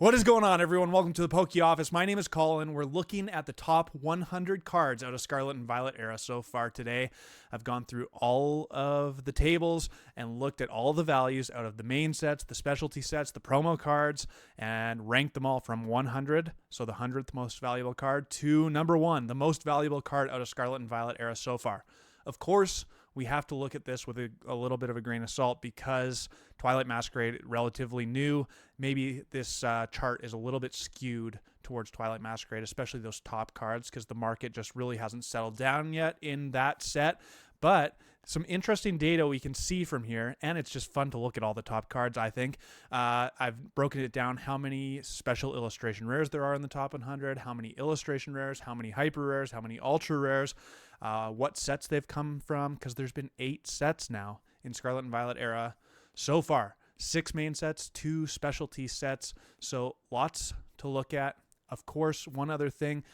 What is going on, everyone? Welcome to the Poke Office. My name is Colin. We're looking at the top 100 cards out of Scarlet and Violet Era so far today. I've gone through all of the tables and looked at all the values out of the main sets, the specialty sets, the promo cards, and ranked them all from 100, so the 100th most valuable card, to number 1, the most valuable card out of Scarlet and Violet Era so far. Of course, we have to look at this with a little bit of a grain of salt because Twilight Masquerade, relatively new. Maybe this chart is a little bit skewed towards Twilight Masquerade, especially those top cards, because the market just really hasn't settled down yet in that set. But some interesting data we can see from here, and it's just fun to look at all the top cards, I think. I've broken it down how many special illustration rares there are in the top 100, how many illustration rares, how many hyper rares, how many ultra rares, what sets they've come from, because there's been 8 sets now in Scarlet and Violet Era so far. 6 main sets, 2 specialty sets, so lots to look at. Of course, one other thing,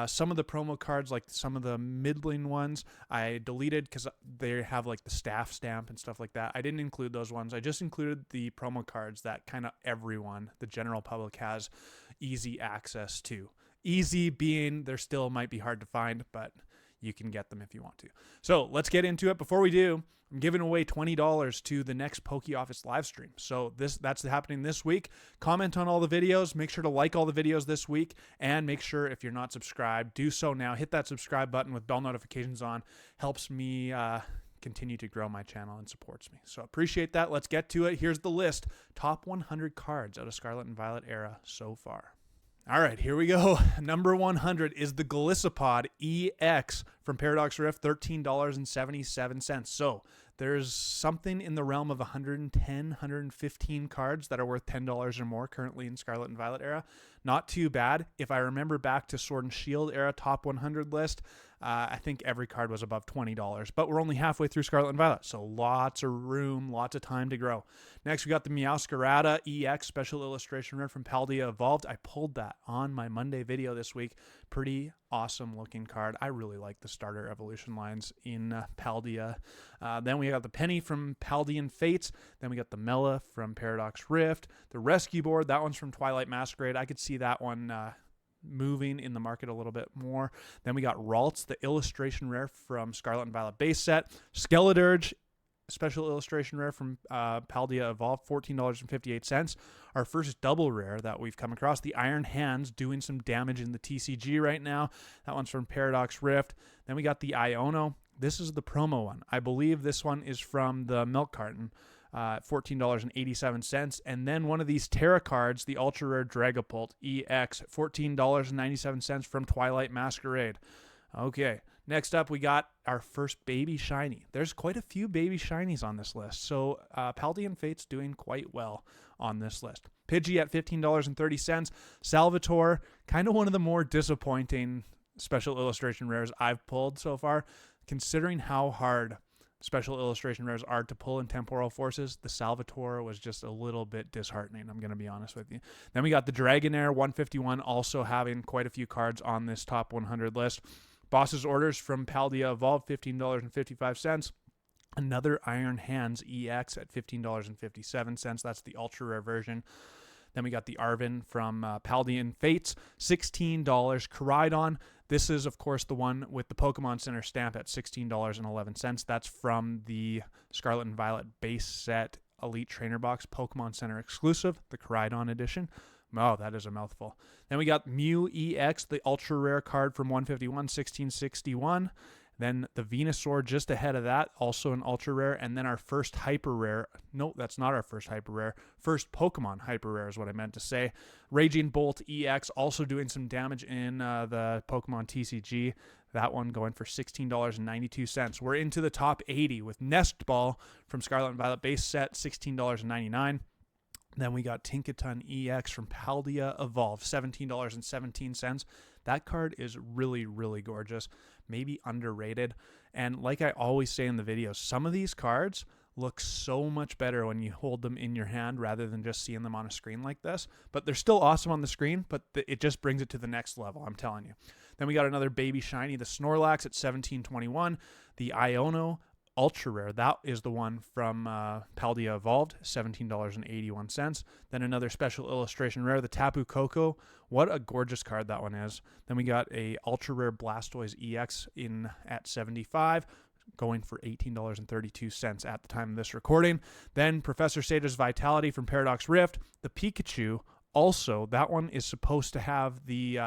some of the promo cards, like some of the middling ones, I deleted because they have like the staff stamp and stuff like that. I didn't include those ones. I just included the promo cards that kind of everyone, the general public, has easy access to. Easy being they still might be hard to find, but you can get them if you want to. So let's get into it. Before we do, I'm giving away $20 to the next Poke Office live stream. So that's happening this week. Comment on all the videos. Make sure to like all the videos this week. And make sure if you're not subscribed, do so now. Hit that subscribe button with bell notifications on. Helps me continue to grow my channel and supports me. So appreciate that. Let's get to it. Here's the list. Top 100 cards out of Scarlet and Violet Era so far. All right, here we go. Number 100 is the Golisopod EX from Paradox Rift, $13.77. So there's something in the realm of 110, 115 cards that are worth $10 or more currently in Scarlet and Violet Era. Not too bad. If I remember back to Sword and Shield Era top 100 list, I think every card was above $20, but we're only halfway through Scarlet and Violet, so lots of room, lots of time to grow. Next, we got the Meowscarada EX Special Illustration Rare from Paldea Evolved. I pulled that on my Monday video this week. Pretty awesome looking card. I really like the starter evolution lines in Paldea. Then we got the Penny from Paldean Fates. Then we got the Mela from Paradox Rift. The Rescue Board, that one's from Twilight Masquerade. I could see that one moving in the market a little bit more. Then we got Ralts, the illustration rare from Scarlet and Violet base set. Skeledirge, special illustration rare from Paldea Evolved, $14.58. Our first double rare that we've come across, the Iron Hands, doing some damage in the TCG right now. That one's from Paradox Rift. Then we got the Iono. This is the promo one. I believe this one is from the Milk Carton. $14.87. And then one of these Terra cards, the Ultra Rare Dragapult EX, $14.97 from Twilight Masquerade. Okay, next up we got our first Baby Shiny. There's quite a few Baby Shinies on this list, so Paldean Fate's doing quite well on this list. Pidgey at $15.30. Salvatore, kind of one of the more disappointing special illustration rares I've pulled so far, considering how hard special illustration rares are to pull in Temporal Forces. The Salvatore was just a little bit disheartening, I'm going to be honest with you. Then we got the Dragonair 151, also having quite a few cards on this top 100 list. Boss's Orders from Paldea Evolved, $15.55. Another Iron Hands EX at $15.57. That's the ultra rare version. Then we got the Arven from Paldean Fates, $16. Koraidon. This is, of course, the one with the Pokemon Center stamp at $16.11. That's from the Scarlet and Violet base set Elite Trainer Box Pokemon Center exclusive, the Koraidon edition. Oh, that is a mouthful. Then we got Mew EX, the ultra rare card from 151, $16.61. Then the Venusaur just ahead of that, also an ultra rare. And then our first hyper rare. No, that's not our first hyper rare. First Pokemon hyper rare is what I meant to say. Raging Bolt EX, also doing some damage in the Pokemon TCG. That one going for $16.92. We're into the top 80 with Nest Ball from Scarlet and Violet base set, $16.99. Then we got Tinkaton EX from Paldea Evolved, $17.17. That card is really, really gorgeous, maybe underrated. And like I always say in the videos, some of these cards look so much better when you hold them in your hand rather than just seeing them on a screen like this. But they're still awesome on the screen, but it just brings it to the next level, I'm telling you. Then we got another Baby Shiny, the Snorlax at $17.21. The Iono Ultra Rare. That is the one from Paldea Evolved, $17.81. Then another special illustration rare, the Tapu Koko. What a gorgeous card that one is. Then we got a Ultra Rare Blastoise EX in at 75, going for $18.32 at the time of this recording. Then Professor Sada's Vitality from Paradox Rift. The Pikachu, also, that one is supposed to have the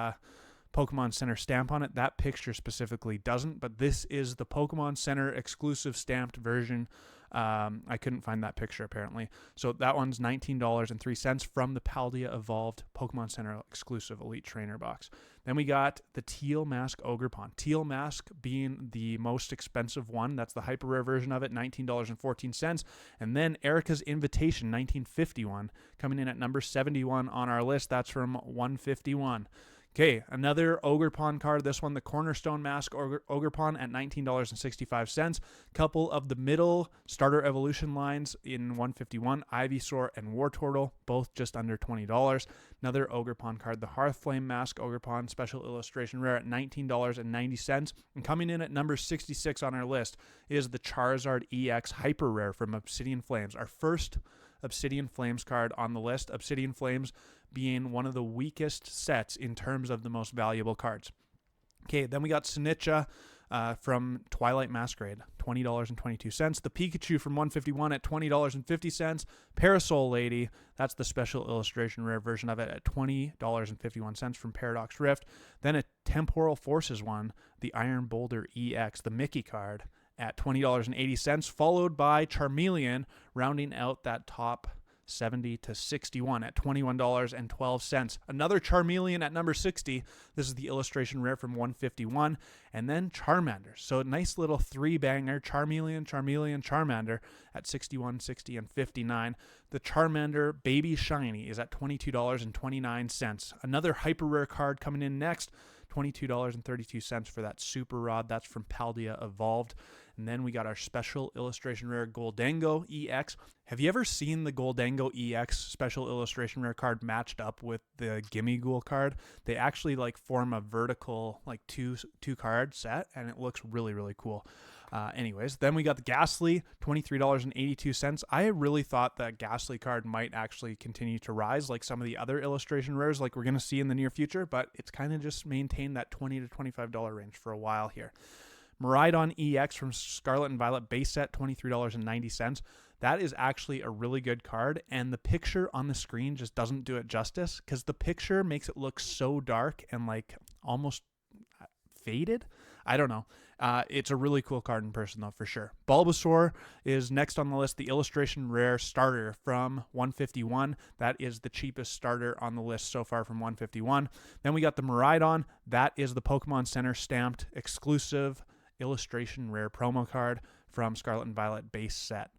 Pokemon Center stamp on it. That picture specifically doesn't, but this is the Pokemon Center exclusive stamped version. I couldn't find that picture apparently. So that one's $19.03 from the Paldea Evolved Pokemon Center exclusive Elite Trainer box. Then we got the Teal Mask Ogerpon. Teal Mask being the most expensive one. That's the hyper rare version of it, $19.14. And then Erica's Invitation, 1951, coming in at number 71 on our list. That's from 151. Okay, another Ogerpon card. This one, the Cornerstone Mask Ogerpon at $19.65. Couple of the middle starter evolution lines in 151, Ivysaur and Wartortle, both just under $20. Another Ogerpon card, the Hearthflame Mask Ogerpon, special illustration rare at $19.90. And coming in at number 66 on our list is the Charizard EX Hyper Rare from Obsidian Flames, our first Obsidian Flames card on the list. Obsidian Flames being one of the weakest sets in terms of the most valuable cards. Okay, then we got Sinitcha from Twilight Masquerade, $20.22. The Pikachu from 151 at $20.50. Parasol Lady, that's the special illustration rare version of it at $20.51 from Paradox Rift. Then a Temporal Forces one, the Iron Boulder EX, the Mickey card, at $20.80, followed by Charmeleon, rounding out that top 70 to 61 at $21.12. Another Charmeleon at number 60. This is the illustration rare from 151. And then Charmander. So a nice little three-banger, Charmeleon, Charmeleon, Charmander at 61, 60, and 59. The Charmander Baby Shiny is at $22.29. Another hyper rare card coming in next, $22.32 for that Super Rod. That's from Paldea Evolved. And then we got our special illustration rare Goldango EX. Have you ever seen the Goldango EX special illustration rare card matched up with the Gimmighoul card? They actually like form a vertical like two card set, and it looks really, really cool. Anyways, then we got the Ghastly, $23.82. I really thought that Ghastly card might actually continue to rise like some of the other illustration rares like we're going to see in the near future, but it's kind of just maintained that $20 to $25 range for a while here. Miraidon EX from Scarlet and Violet base set, $23.90. That is actually a really good card, and the picture on the screen just doesn't do it justice because the picture makes it look so dark and like almost faded. I don't know. It's a really cool card in person though, for sure. Bulbasaur is next on the list, the illustration rare starter from 151. That is the cheapest starter on the list so far from 151. Then we got the Miraidon. That is the Pokemon Center stamped exclusive illustration rare promo card from Scarlet and Violet base set.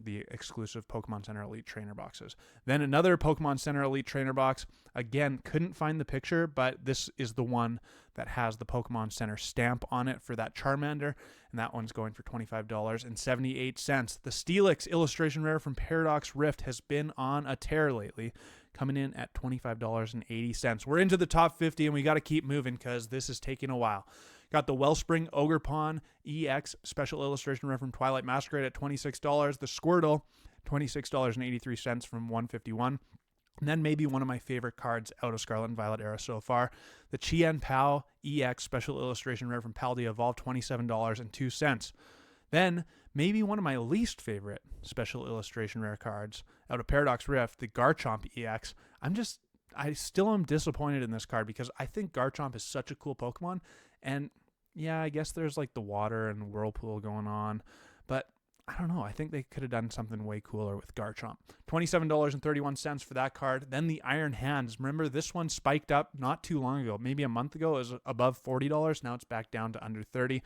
The exclusive Pokemon Center Elite Trainer boxes. Then another Pokemon Center Elite Trainer box. Again, couldn't find the picture, but this is the one that has the Pokemon Center stamp on it for that Charmander, and that one's going for $25.78. The Steelix illustration rare from Paradox Rift has been on a tear lately, coming in at $25.80. We're into the top 50, and we got to keep moving because this is taking a while. Got the Wellspring Ogerpon EX special illustration rare from Twilight Masquerade at $26. The Squirtle, $26.83 from 151. And then maybe one of my favorite cards out of Scarlet and Violet era so far, the Chien Pao EX special illustration rare from Paldea Evolved, $27.02. Then maybe one of my least favorite special illustration rare cards out of Paradox Rift, the Garchomp EX. I still am disappointed in this card because I think Garchomp is such a cool Pokemon. And yeah, I guess there's like the water and whirlpool going on, but I don't know. I think they could have done something way cooler with Garchomp. $27.31 for that card. Then the Iron Hands. Remember, this one spiked up not too long ago. Maybe a month ago. It was above $40. Now it's back down to under $30.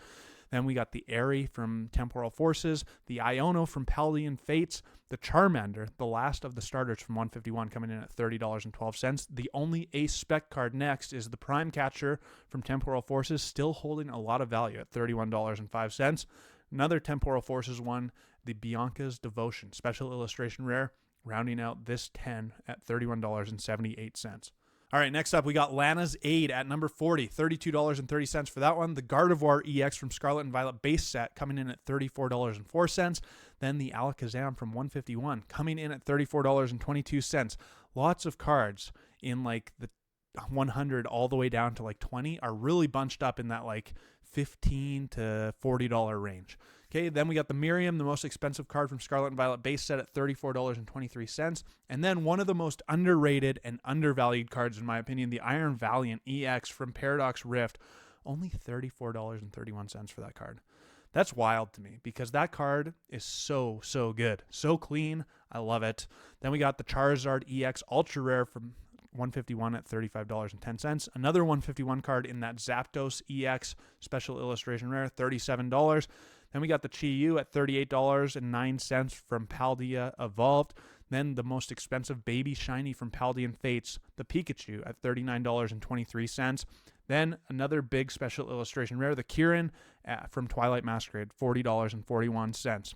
Then we got the Airy from Temporal Forces, the Iono from Paldean Fates, the Charmander, the last of the starters from 151, coming in at $30.12. The only ace spec card next is the Prime Catcher from Temporal Forces, still holding a lot of value at $31.05. Another Temporal Forces one, the Bianca's Devotion, special illustration rare, rounding out this 10 at $31.78. All right, next up, we got Lana's Aid at number 40, $32.30 for that one. The Gardevoir EX from Scarlet and Violet base set coming in at $34.04. Then the Alakazam from 151 coming in at $34.22. Lots of cards in like the 100 all the way down to like 20 are really bunched up in that like $15 to $40 range. Okay, then we got the Miriam, the most expensive card from Scarlet and Violet base set at $34.23. And then one of the most underrated and undervalued cards, in my opinion, the Iron Valiant EX from Paradox Rift, only $34.31 for that card. That's wild to me because that card is so good. So clean. I love it. Then we got the Charizard EX Ultra Rare from 151 at $35.10. Another 151 card in that Zapdos EX Special Illustration Rare, $37. Then we got the Chi-Yu at $38.09 from Paldea Evolved. Then the most expensive Baby Shiny from Paldean Fates, the Pikachu at $39.23. Then another big Special Illustration Rare, the Kirin from Twilight Masquerade, $40.41.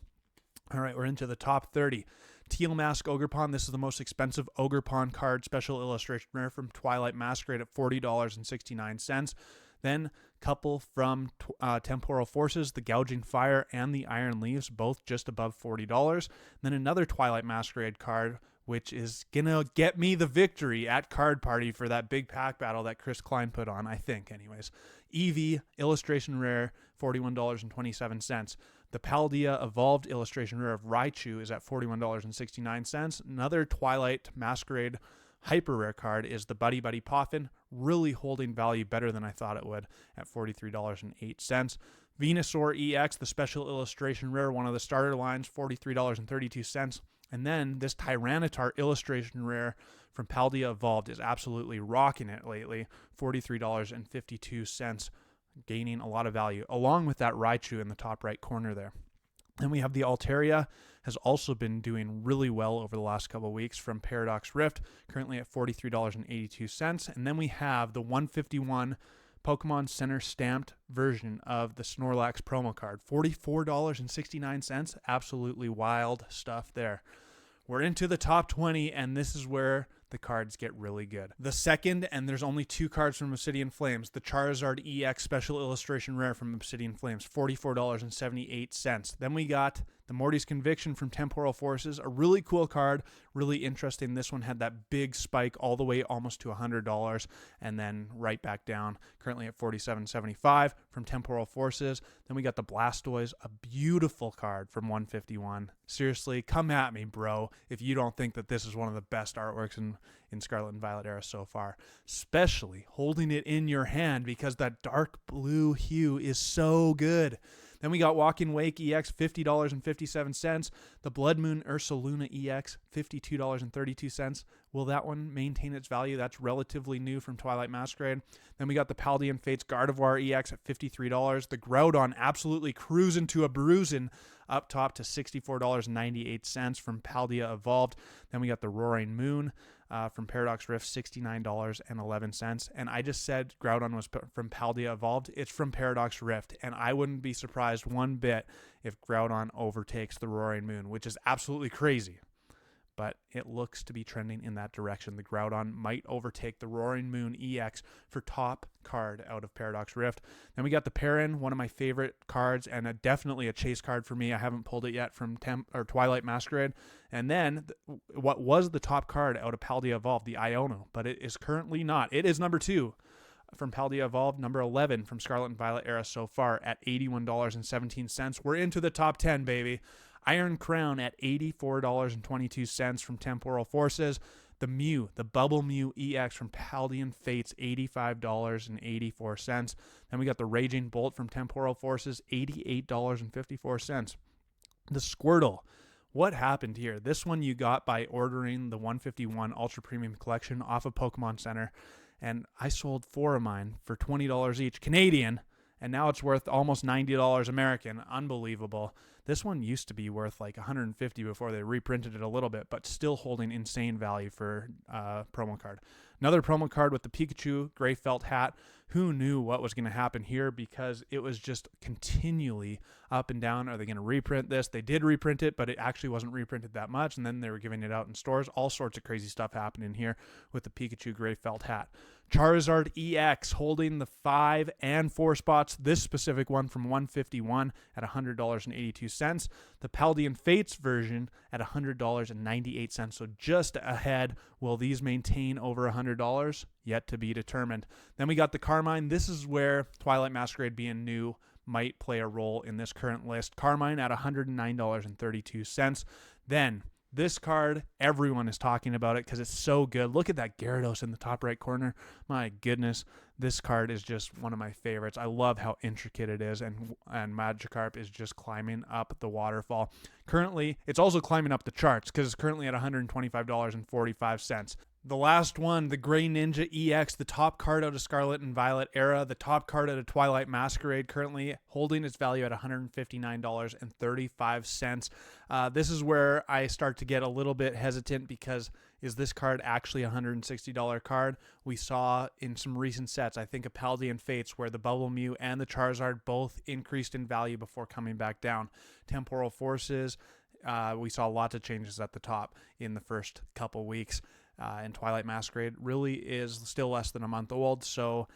All right, we're into the top 30. Teal Mask Ogerpon. This is the most expensive Ogerpon card, Special Illustration Rare from Twilight Masquerade at $40.69. Then couple from Temporal Forces, the Gouging Fire and the Iron Leaves, both just above $40. Then another Twilight Masquerade card, which is going to get me the victory at Card Party for that big pack battle that Chris Klein put on, I think anyways. Eevee Illustration Rare, $41.27. The Paldea Evolved Illustration Rare of Raichu is at $41.69. Another Twilight Masquerade Hyper Rare card is the Buddy Buddy Poffin, really holding value better than I thought it would at $43.08. Venusaur EX, the Special Illustration Rare, one of the starter lines, $43.32. And then this Tyranitar Illustration Rare from Paldea Evolved is absolutely rocking it lately, $43.52, gaining a lot of value, along with that Raichu in the top right corner there. Then we have the Altaria, has also been doing really well over the last couple of weeks from Paradox Rift, currently at $43.82. And then we have the 151 Pokemon Center stamped version of the Snorlax promo card, $44.69. Absolutely wild stuff there. We're into the top 20, and this is where the cards get really good. The second, and there's only two cards from Obsidian Flames, the Charizard EX Special Illustration Rare from Obsidian Flames, $44.78. Then we got the Morty's Conviction from Temporal Forces, a really cool card, really interesting. This one had that big spike all the way almost to $100, and then right back down, currently at $47.75 from Temporal Forces. Then we got the Blastoise, a beautiful card from 151. Seriously, come at me, bro, if you don't think that this is one of the best artworks in Scarlet and Violet Era so far, especially holding it in your hand because that dark blue hue is so good. Then we got Walking Wake EX, $50.57. The Blood Moon Ursaluna EX, $52.32. Will that one maintain its value? That's relatively new from Twilight Masquerade. Then we got the Paldean Fates Gardevoir EX at $53. The Groudon absolutely cruising to a bruising up top to $64.98 from Paldea Evolved. Then we got the Roaring Moon from Paradox Rift, $69.11. And I just said Groudon was from Paldea Evolved. It's from Paradox Rift, and I wouldn't be surprised one bit if Groudon overtakes the Roaring Moon, which is absolutely crazy. But it looks to be trending in that direction. The Groudon might overtake the Roaring Moon EX for top card out of Paradox Rift. Then we got the Perrin, one of my favorite cards, and definitely a chase card for me. I haven't pulled it yet from Twilight Masquerade. And then what was the top card out of Paldea Evolved, the Iono, but it is currently not. It is number 2 from Paldea Evolved, number 11 from Scarlet and Violet Era so far at $81.17. We're into the top 10, baby. Iron Crown at $84.22 from Temporal Forces. The Mew, the Bubble Mew EX from Paldean Fates, $85.84. Then we got the Raging Bolt from Temporal Forces, $88.54. The Squirtle. What happened here? This one you got by ordering the 151 Ultra Premium Collection off of Pokemon Center. And I sold 4 of mine for $20 each Canadian. And now it's worth almost $90 American. Unbelievable. This one used to be worth like $150 before they reprinted it a little bit, but still holding insane value for promo card. Another promo card with the Pikachu gray felt hat. Who knew what was going to happen here, because it was just continually up and down. Are they going to reprint this? They did reprint it, but it actually wasn't reprinted that much, and then they were giving it out in stores. All sorts of crazy stuff happening here with the Pikachu gray felt hat. Charizard EX holding the 5 and 4 spots. This specific one from $151 at $100.82. The Paldean Fates version at $100.98. So just ahead. Will these maintain over $100? Yet to be determined. Then we got the Carmine. This is where Twilight Masquerade being new might play a role in this current list. Carmine at $109.32. Then this card, everyone is talking about it because it's so good. Look at that Gyarados in the top right corner. My goodness, this card is just one of my favorites. I love how intricate it is, and Magikarp is just climbing up the waterfall. Currently, it's also climbing up the charts because it's currently at $125.45. The last one, the Gray Ninja EX, the top card out of Scarlet and Violet Era, the top card out of Twilight Masquerade, currently holding its value at $159.35. This is where I start to get a little bit hesitant because is this card actually a $160 card? We saw in some recent sets, I think a Paldean Fates, where the Bubble Mew and the Charizard both increased in value before coming back down. Temporal Forces, we saw lots of changes at the top in the first couple weeks. And Twilight Masquerade really is still less than a month old, so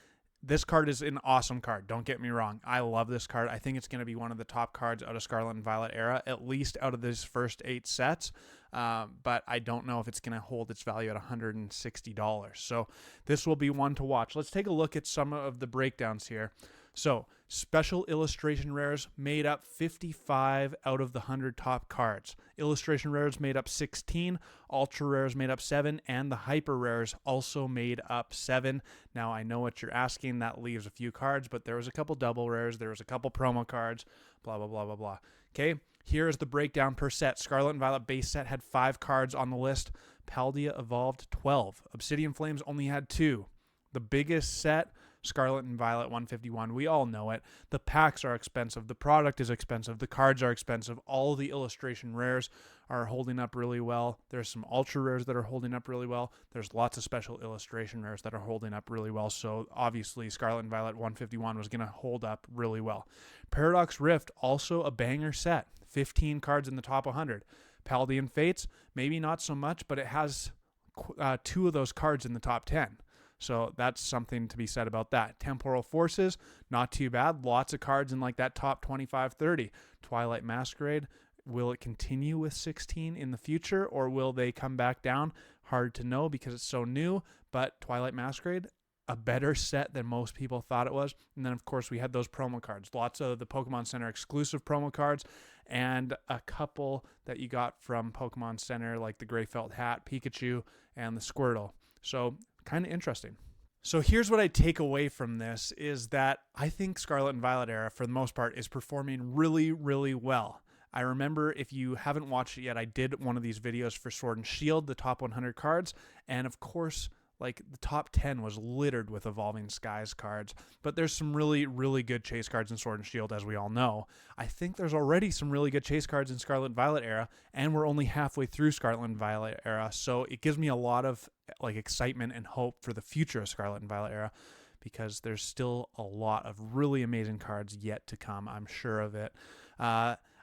this card is an awesome card. Don't get me wrong. I love this card. I think it's going to be one of the top cards out of Scarlet and Violet Era, at least out of these first 8 sets, but I don't know if it's going to hold its value at $160. So this will be one to watch. Let's take a look at some of the breakdowns here. So special illustration rares made up 55 out of the 100 top cards. Illustration rares made up 16, ultra rares made up 7, and the hyper rares also made up 7. Now I know what you're asking, that leaves a few cards, but there was a couple double rares, there was a couple promo cards, blah blah blah blah blah. Okay, here's the breakdown per set. Scarlet and Violet base set had 5 cards on the list. Paldea Evolved 12. Obsidian Flames only had 2. The biggest set, Scarlet and Violet 151. We all know it. The packs are expensive. The product is expensive. The cards are expensive. All the illustration rares are holding up really well. There's some ultra rares that are holding up really well. There's lots of special illustration rares that are holding up really well. So obviously Scarlet and Violet 151 was going to hold up really well. Paradox Rift, also a banger set. 15 cards in the top 100. Paldean Fates, maybe not so much, but it has 2 of those cards in the top 10. So that's something to be said about that. Temporal Forces, not too bad. Lots of cards in like that top 25, 30. Twilight Masquerade, will it continue with 16 in the future, or will they come back down? Hard to know because it's so new, but Twilight Masquerade, a better set than most people thought it was. And then, of course, we had those promo cards. Lots of the Pokemon Center exclusive promo cards, and a couple that you got from Pokemon Center, like the Gray Felt Hat, Pikachu, and the Squirtle. So kind of interesting. So here's what I take away from this is that I think Scarlet and Violet Era, for the most part, is performing really, really well. I remember, if you haven't watched it yet, I did one of these videos for Sword and Shield, the top 100 cards, and of course, like the top 10 was littered with Evolving Skies cards, but there's some really, really good chase cards in Sword and Shield, as we all know. I think there's already some really good chase cards in Scarlet and Violet Era, and we're only halfway through Scarlet and Violet Era, so it gives me a lot of like excitement and hope for the future of Scarlet and Violet Era, because there's still a lot of really amazing cards yet to come. I'm sure of it.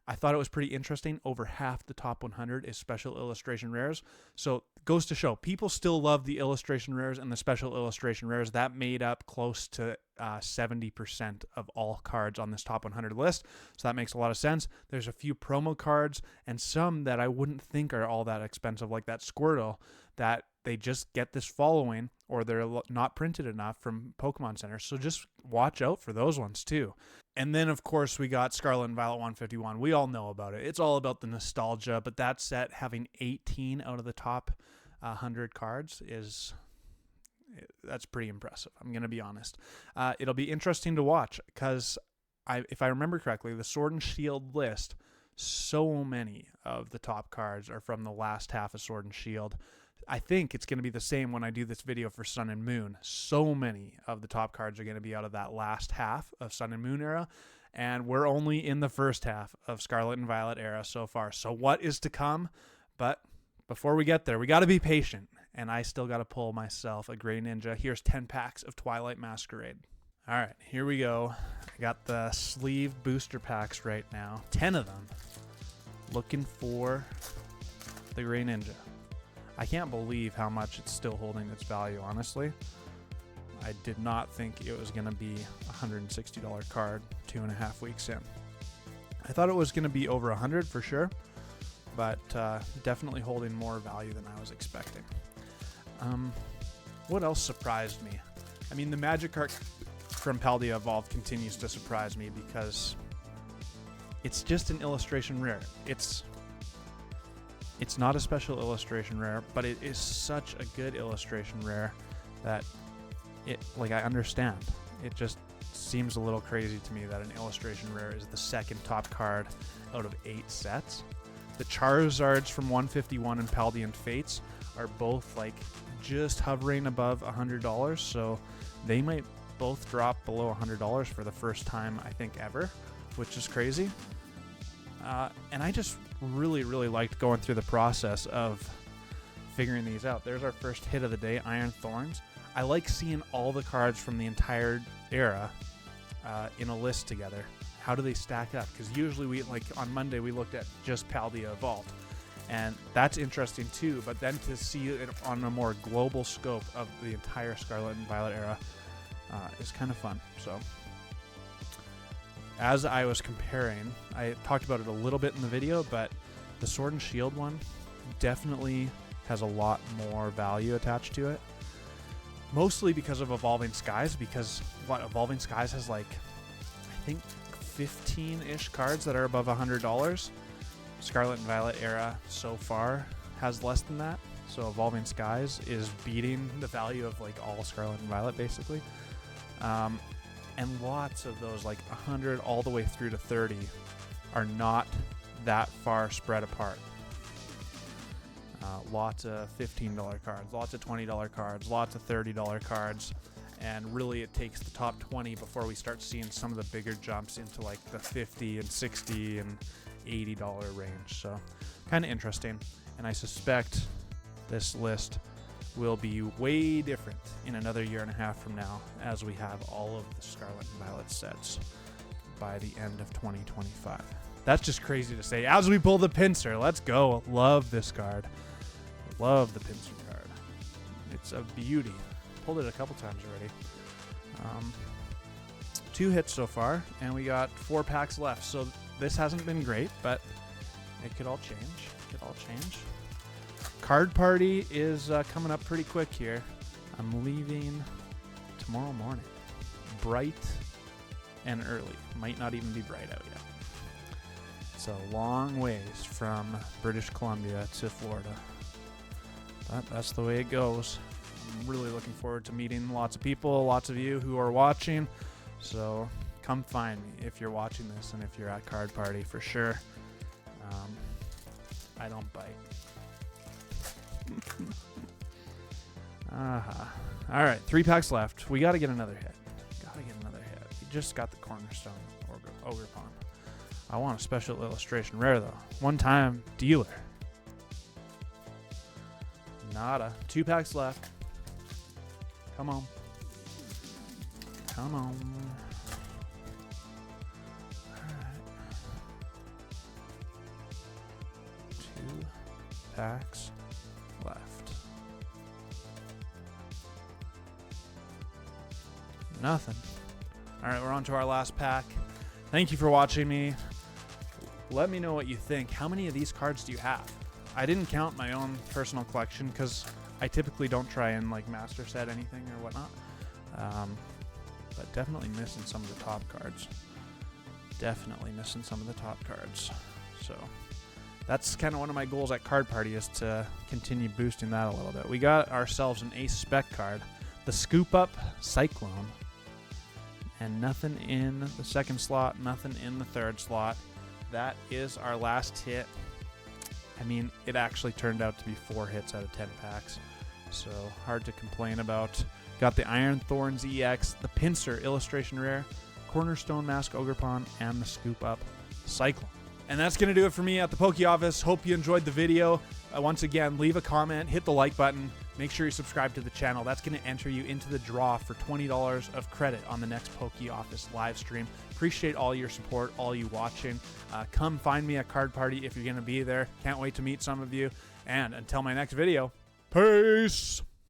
I thought it was pretty interesting. Over half the top 100 is special illustration rares. So goes to show, people still love the illustration rares and the special illustration rares. That made up close to 70% of all cards on this top 100 list. So that makes a lot of sense. There's a few promo cards and some that I wouldn't think are all that expensive, like that Squirtle, that they just get this following, or they're not printed enough from Pokemon Center. So just watch out for those ones too. And then, of course, we got Scarlet and Violet 151. We all know about it. It's all about the nostalgia, but that set having 18 out of the top 100 cards that's pretty impressive. I'm going to be honest. It'll be interesting to watch because if I remember correctly, the Sword and Shield list, so many of the top cards are from the last half of Sword and Shield. I think it's going to be the same when I do this video for Sun and Moon. So many of the top cards are going to be out of that last half of Sun and Moon era, and we're only in the first half of Scarlet and Violet era so far. So what is to come? But before we get there, we got to be patient, and I still got to pull myself a Gray Ninja. Here's 10 packs of Twilight Masquerade. All right, here we go. I got the sleeve booster packs right now. 10 of them. Looking for the Gray Ninja. I can't believe how much it's still holding its value, honestly. I did not think it was going to be a $160 card 2.5 weeks in. I thought it was going to be over 100 for sure, but definitely holding more value than I was expecting. What else surprised me? I mean, the Magikarp from Paldea Evolved continues to surprise me because it's just an illustration rare. It's not a special illustration rare, but it is such a good illustration rare that I understand. It just seems a little crazy to me that an illustration rare is the second top card out of 8 sets. The Charizards from 151 and Paldean Fates are both just hovering above $100, so they might both drop below $100 for the first time I think ever, which is crazy. And I just really liked going through the process of figuring these out. There's our first hit of the day, Iron Thorns. I like seeing all the cards from the entire era in a list together. How do they stack up? Because usually on Monday we looked at just Paldea Evolved, and that's interesting too. But then to see it on a more global scope of the entire Scarlet and Violet era is kind of fun. So as I was comparing, I talked about it a little bit in the video, but the Sword and Shield one definitely has a lot more value attached to it. Mostly because of Evolving Skies, because Evolving Skies has I think 15-ish cards that are above $100. Scarlet and Violet era so far has less than that. So Evolving Skies is beating the value of all Scarlet and Violet basically. And lots of those 100 all the way through to 30 are not that far spread apart. Lots of $15 cards, lots of $20 cards, lots of $30 cards, and really it takes the top 20 before we start seeing some of the bigger jumps into the $50 and $60 and $80 range. So kind of interesting, and I suspect this list will be way different in another 1.5 years from now as we have all of the Scarlet and Violet sets by the end of 2025. That's just crazy to say. As we pull the Pinsir, let's go. Love this card. Love the Pinsir card. It's a beauty. Pulled it a couple times already. 2 hits so far, and we got 4 packs left. So this hasn't been great, but it could all change. Card Party is coming up pretty quick here. I'm leaving tomorrow morning. Bright and early. Might not even be bright out yet. It's a long ways from British Columbia to Florida. But that's the way it goes. I'm really looking forward to meeting lots of people, lots of you who are watching. So come find me if you're watching this and if you're at Card Party for sure. I don't bite. All right, 3 packs left. We got to get another hit. We just got the Cornerstone Ogerpon. I want a special illustration rare though. One-time dealer. Nada. 2 packs left. Come on. All right. 2 packs left. Nothing. All right, we're on to our last pack. Thank you for watching me. Let me know what you think. How many of these cards do you have? I didn't count my own personal collection because I typically don't try and master set anything or whatnot. But definitely missing some of the top cards. So that's kind of one of my goals at Card Party, is to continue boosting that a little bit. We got ourselves an Ace Spec card, the Scoop Up Cyclone, and nothing in the second slot, nothing in the third slot. That is our last hit. I mean, it actually turned out to be 4 hits out of 10 packs, so hard to complain about. Got the Iron Thorns EX, the Pinsir Illustration Rare, Cornerstone Mask Ogerpon, and the Scoop Up Cyclone. And that's going to do it for me at the Poke Office. Hope you enjoyed the video. Once again, leave a comment, hit the like button, make sure you subscribe to the channel. That's going to enter you into the draw for $20 of credit on the next Poke Office live stream. Appreciate all your support, all you watching. Come find me at Card Party if you're going to be there. Can't wait to meet some of you. And until my next video, peace!